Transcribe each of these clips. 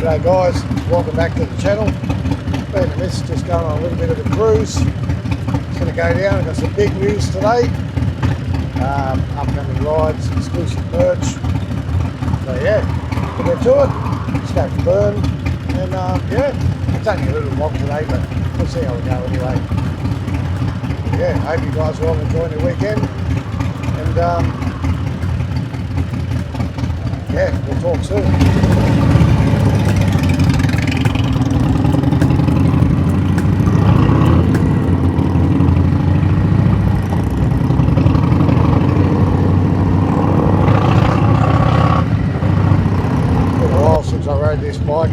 G'day guys, welcome back to the channel. Been a miss, just going on a little bit of a cruise. It's going to go down. I've got some big news today. Upcoming rides, exclusive merch. So yeah, we'll get to it. Let's go for burn. And yeah, it's only a little vlog today, but we'll see how we go anyway. Yeah, hope you guys are all enjoying the weekend. And yeah, we'll talk soon. Since I rode this bike.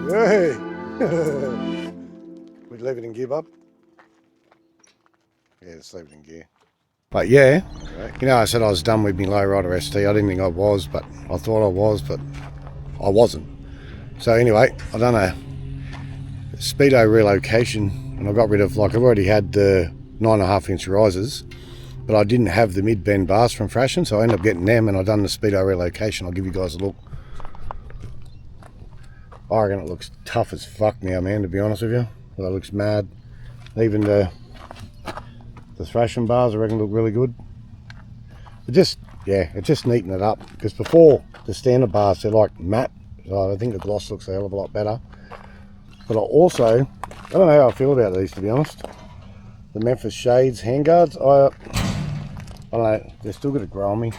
Hey! We'd leave it in gear, bub. Yeah, let's leave it in gear. But yeah, you know, I said I was done with my lowrider ST. I didn't think I was, but I thought I was, but I wasn't. So anyway, I done a speedo relocation, and I got rid of, like, I've already had the 9.5 inch risers, but I didn't have the mid bend bars from Fashion, so I ended up getting them, and I done the speedo relocation. I'll give you guys a look. I reckon it looks tough as fuck now, man, to be honest with you. Well, it looks mad. Even the thrashing bars, I reckon, look really good. It just, yeah, it just neatened it up. Because before, the standard bars, they're like matte. So I think the gloss looks a hell of a lot better. But I don't know how I feel about these, to be honest. The Memphis Shades handguards, I don't know, they're still going to grow on me.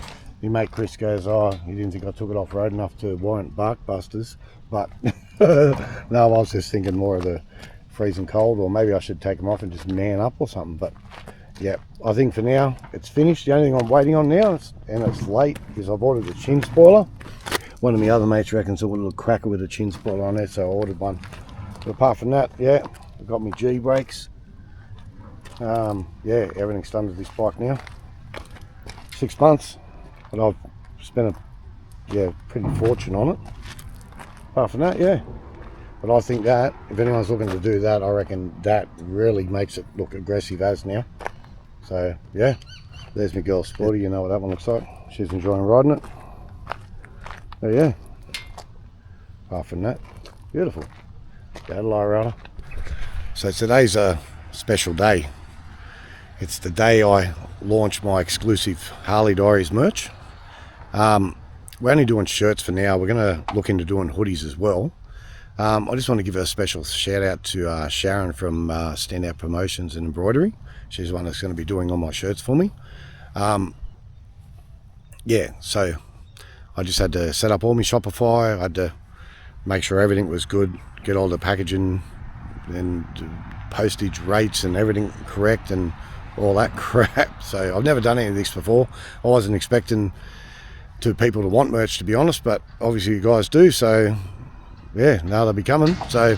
My mate Chris goes, oh, he didn't think I took it off road enough to warrant bark busters. But no, I was just thinking more of the freezing cold, or maybe I should take them off and just man up or something. But yeah, I think for now it's finished. The only thing I'm waiting on now, and it's late, is I've ordered a chin spoiler. One of my other mates reckons I want a little cracker with a chin spoiler on there, so I ordered one. But apart from that, yeah, I've got my G brakes. Yeah, everything's done with this bike now. 6 months, but I've spent a pretty fortune on it. apart from that, yeah. But I think that, if anyone's looking to do that, I reckon that really makes it look aggressive as now. So, yeah. There's my girl Sporty, you know what that one looks like. She's enjoying riding it. So, yeah. Apart from that, beautiful. Rider. So today's a special day. It's the day I launch my exclusive Harley Diaries merch. We're only doing shirts for now. We're going to look into doing hoodies as well. I just want to give a special shout out to Sharon from Standout Promotions and Embroidery. She's the one that's going to be doing all my shirts for me. Yeah, so I just had to set up all my Shopify. I had to make sure everything was good, get all the packaging and postage rates and everything correct and all that crap. So I've never done any of this before. I wasn't expecting people to want merch, to be honest, but obviously you guys do. So yeah, now they'll be coming. So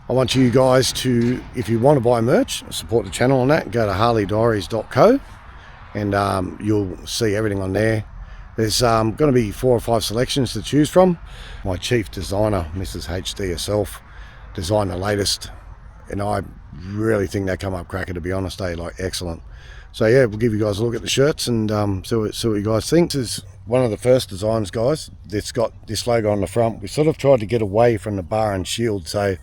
I want you guys to, if you want to buy merch, support the channel on that, go to harleydiaries.co and you'll see everything on there. There's going to be 4 or 5 selections to choose from. My chief designer, Mrs. HD herself, designed the latest, and I really think they come up cracker, to be honest. They like excellent. So yeah, we'll give you guys a look at the shirts and see what you guys think. This is one of the first designs, guys. It's got this logo on the front. We sort of tried to get away from the bar and shield, so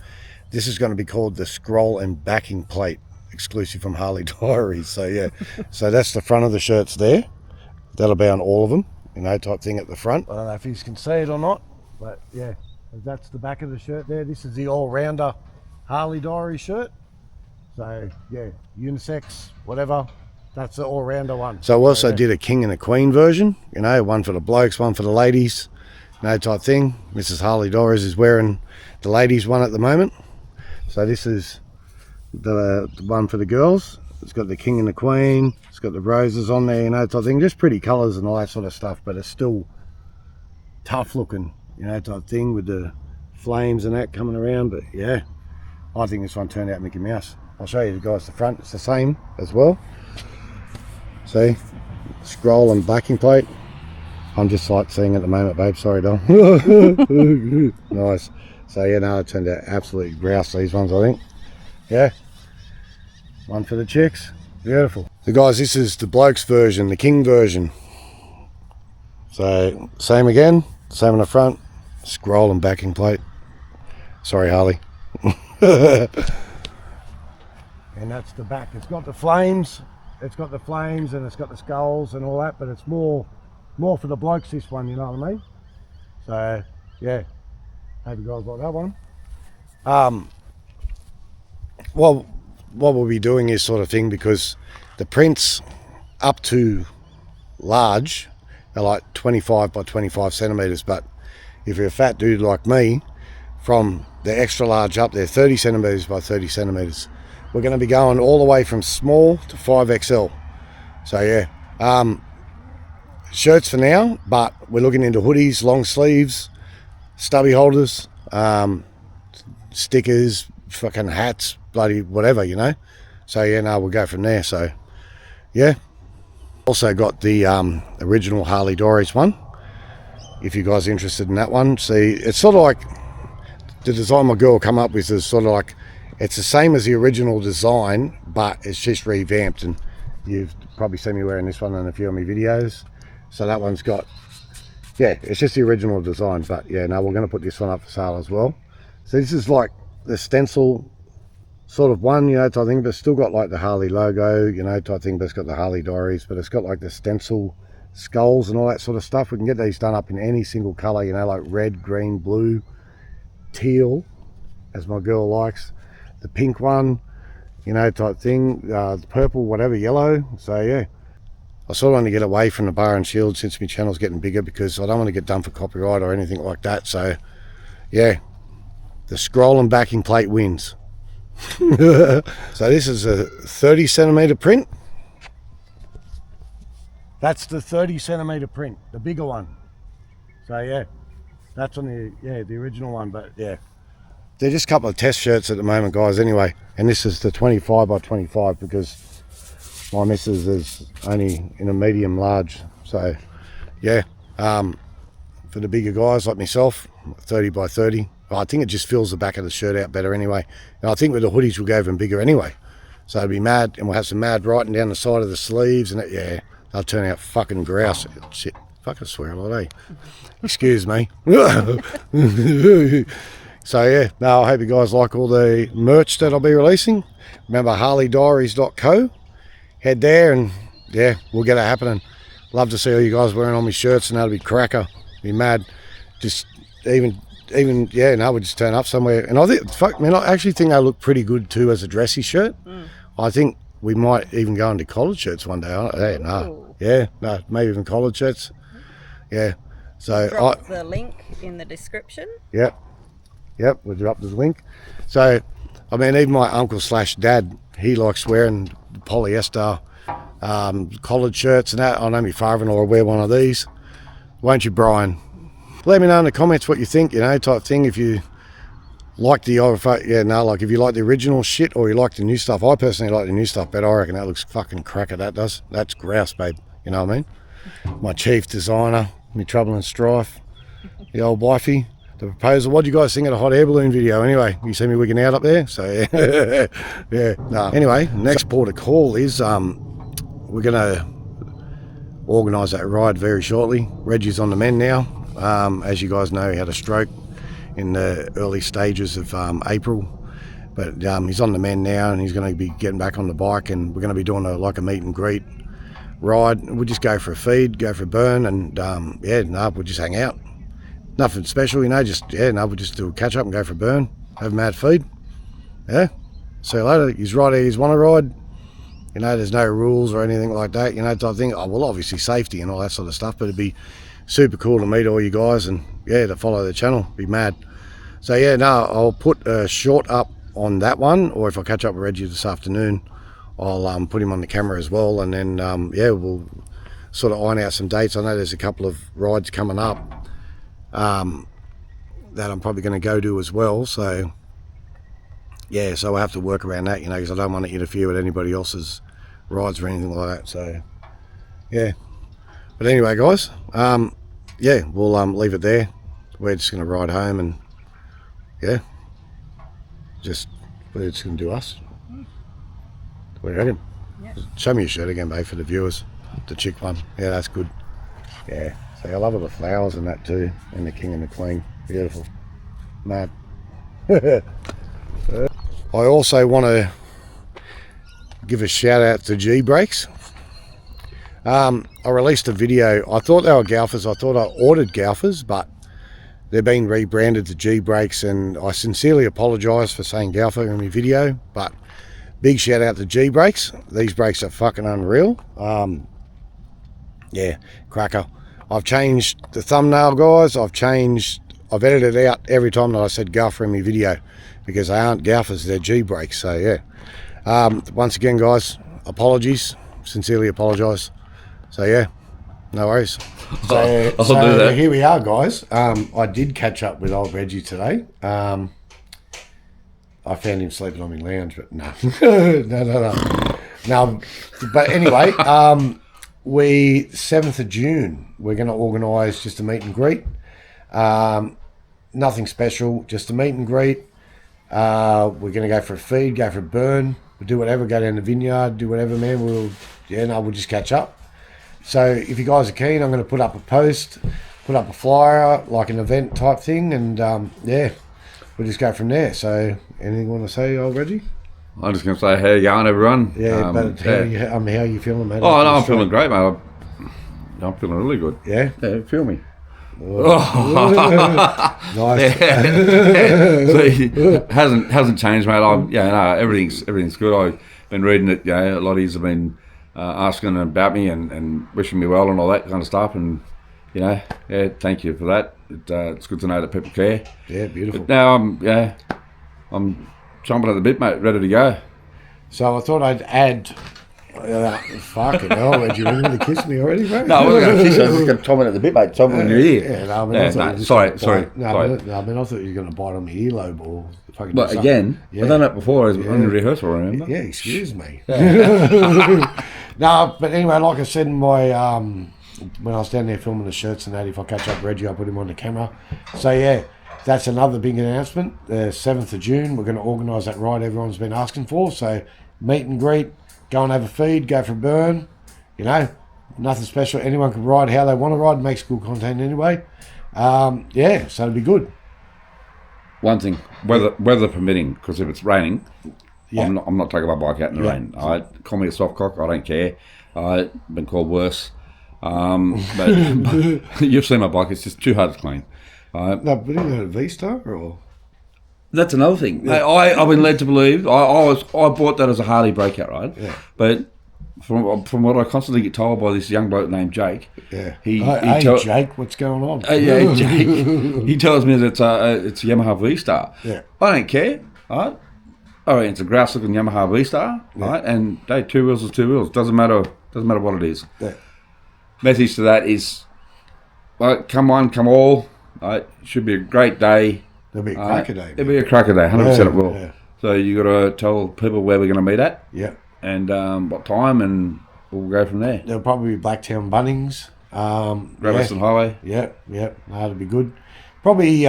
this is going to be called the scroll and backing plate, exclusive from Harley Diaries. So yeah, so that's the front of the shirts there. That'll be on all of them, you know, type thing at the front. I don't know if you can see it or not, but yeah, that's the back of the shirt there. This is the all-rounder Harley Diaries shirt. So yeah, unisex, whatever. That's the all-rounder one. So I also did a king and a queen version, you know, one for the blokes, one for the ladies, you know, type thing. Mrs. Harley Diaries is wearing the ladies one at the moment. So this is the one for the girls. It's got the king and the queen. It's got the roses on there, you know, type thing. Just pretty colours and all that sort of stuff, but it's still tough looking, you know, type thing with the flames and that coming around. But yeah, I think this one turned out Mickey Mouse. I'll show you guys the front. It's the same as well. See, scroll and backing plate. I'm just sightseeing at the moment, babe. Sorry, doll. Nice. So yeah, no, it turned out absolutely grouse, these ones, I think. Yeah. One for the chicks. Beautiful. So guys, this is the blokes version, the king version. So same again, same on the front, scroll and backing plate. Sorry, Harley. And that's the back. It's got the flames. It's got the flames and it's got the skulls and all that, but it's more for the blokes, this one, you know what I mean? So yeah, hope you guys like that one. Well, what we'll be doing is sort of thing, because the prints up to large are like 25 by 25 centimeters, but if you're a fat dude like me, from the extra large up there, 30 centimeters by 30 centimeters. We're going to be going all the way from small to 5XL. So yeah, shirts for now, but we're looking into hoodies, long sleeves, stubby holders, stickers, fucking hats, bloody whatever, you know. So yeah, no, we'll go from there. So yeah, also got the original Harley Diaries one, if you guys are interested in that one. See, it's sort of like the design my girl come up with is sort of like, it's the same as the original design, but it's just revamped, and you've probably seen me wearing this one in a few of my videos. So that one's got, yeah, it's just the original design, but yeah, no, we're going to put this one up for sale as well. So this is like the stencil sort of one, you know, type thing, but it's still got like the Harley logo, you know, type thing, but it's got the Harley Diaries, but it's got like the stencil skulls and all that sort of stuff. We can get these done up in any single color, you know, like red, green, blue, teal, as my girl likes, the pink one, you know, type thing, the purple, whatever, yellow. So yeah, I sort of want to get away from the bar and shield since my channel's getting bigger, because I don't want to get done for copyright or anything like that. So yeah, the scroll and backing plate wins. So this is a 30 centimeter print. That's the 30 centimeter print, the bigger one. So yeah, that's on the original one. But yeah, they're just a couple of test shirts at the moment, guys, anyway. And this is the 25 by 25 because my missus is only in a medium large. So yeah, for the bigger guys like myself, 30 by 30. I think it just fills the back of the shirt out better anyway. And I think with the hoodies we'll go even bigger anyway. So it'll be mad, and we'll have some mad writing down the side of the sleeves, and yeah, they'll turn out fucking grouse. Shit, fucking swear a lot, eh? Excuse me. So yeah, no, I hope you guys like all the merch that I'll be releasing. Remember Harley-Diaries.co. Head there, and yeah, we'll get it happening. Love to see all you guys wearing all my shirts, and that'll be cracker. Be mad. Just even yeah, no, we'll just turn up somewhere. And I think, fuck, man, I actually think they look pretty good too as a dressy shirt. I think we might even go into collared shirts one day. No, maybe even collared shirts. Yeah. So drop the link in the description. Yep, we'll drop the link. So, I mean, even my uncle / dad, he likes wearing polyester collared shirts and that. I know my father-in-law will wear one of these. Won't you, Brian? Let me know in the comments what you think, type thing. If you like the, like if you like the original shit or you like the new stuff. I personally like the new stuff better. I reckon that looks fucking cracker, that does. That's grouse, babe. You know what I mean? My chief designer, my trouble and strife, the old wifey, the proposal. What do you guys think of the hot air balloon video anyway? You see me wigging out up there? So yeah, no. Anyway, next port of call is we're gonna organise that ride very shortly. Reggie's on the mend now. As you guys know, he had a stroke in the early stages of April, but he's on the mend now, and he's going to be getting back on the bike, and we're going to be doing a meet and greet ride. We'll just go for a feed, go for a burn, and we'll just hang out. Nothing special, we'll just do a catch up and go for a burn, have a mad feed. Yeah, see you later. He's right here, he's want to ride. There's no rules or anything like that, type thing. Oh, well, obviously safety and all that sort of stuff, but it'd be super cool to meet all you guys and to follow the channel. Be mad. So I'll put a short up on that one, or if I catch up with Reggie this afternoon, I'll put him on the camera as well, and then we'll sort of iron out some dates. I know there's a couple of rides coming up that I'm probably going to go to as well, so so we'll have to work around that, because I don't want to interfere with anybody else's rides or anything like that. So but anyway, guys, we'll leave it there. We're just going to ride home, and we're just going to do us. What do you reckon? Yeah. Show me your shirt again, babe, for the viewers. The chick one. Yeah, that's good. Yeah. So I love all the flowers and that too, and the king and the queen. Beautiful. Mad. I also want to give a shout out to G-Brakes. I released a video. I thought they were Galfers. I thought I ordered Galfers, but they've been rebranded to G-Brakes, and I sincerely apologise for saying Galfer in my video, but big shout out to G-Brakes. These brakes are fucking unreal. Cracker. I've changed the thumbnail, guys. I've edited out every time that I said Galfer in my video, because they aren't Galfers, they're G-Brakes. So once again, guys, apologies. Sincerely apologise. So no worries. So, I'll do that. Here we are, guys. I did catch up with old Reggie today. I found him sleeping on my lounge, but no. No. But anyway, 7th of June, we're going to organise just a meet and greet. Nothing special, just a meet and greet. We're going to go for a feed, go for a burn. We'll do whatever, go down the vineyard, do whatever, man. We'll just catch up. So if you guys are keen, I'm going to put up a post, put up a flyer, like an event type thing, and we'll just go from there. So anything you want to say, old Reggie? I'm just going to say, how you going, everyone? Yeah, but how are you feeling, mate? Oh, no, I'm feeling great, mate. I'm feeling really good. Yeah? Yeah, feel me. Oh. Nice. So, hasn't changed, mate. Everything's good. I've been reading it. A lot of yous have been asking about me and wishing me well and all that kind of stuff. And thank you for that. It's good to know that people care. Yeah, beautiful. But now I'm jumping at the bit, mate. Ready to go. So I thought I'd add. Fucking hell, Reggie, you ready to kiss me already, bro? No, I wasn't going to kiss you. I was just going to chomp it at the bit, mate. Chomp it in your ear. Yeah, no, I mean, sorry. I thought you were going to bite on my earlobe or fucking. But again, I've done that before on the rehearsal, remember? Yeah, excuse me. No, but anyway, like I said in my when I was down there filming the shirts and that, if I catch up Reggie, I'll put him on the camera. So yeah, that's another big announcement. The 7th of June, we're going to organise that ride everyone's been asking for. So meet and greet, go and have a feed, go for a burn. You know, nothing special. Anyone can ride how they want to ride. Makes good content anyway. Yeah, so it'll be good. One thing, weather permitting, because if it's raining, Yeah. I'm not taking my bike out in the rain. All right, call me a soft cock. I don't care. I've been called worse. But you've seen my bike. It's just too hard to clean. No, but you got a V-Star or? That's another thing. I've been led to believe I bought that as a Harley breakout, right? Yeah. But from what I constantly get told by this young bloke named Jake, Yeah. he Jake, what's going on? yeah, Jake, he tells me that it's a Yamaha V-Star. Yeah. I don't care. All right, it's a grouse looking Yamaha V-Star, right? And hey, 2 wheels is 2 wheels. Doesn't matter what it is. Yeah. Message to that is, come on, come all. Should be a great day. There'll be a cracker day. It'll be a cracker day, 100% it will. Yeah. So you got to tell people where we're going to meet at. Yeah. And what time, and we'll go from there. There'll probably be Blacktown Bunnings. Graveston Highway. Yeah. That'll be good. Probably,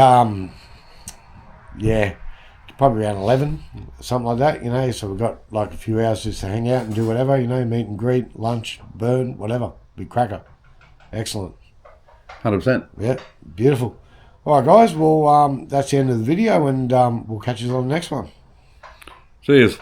probably around 11, something like that, you know. So we've got like a few hours just to hang out and do whatever, you know, meet and greet, lunch, burn, whatever. Big cracker. Excellent. 100%. Yeah, beautiful. All right, guys. Well, that's the end of the video, and we'll catch you on the next one. See yous.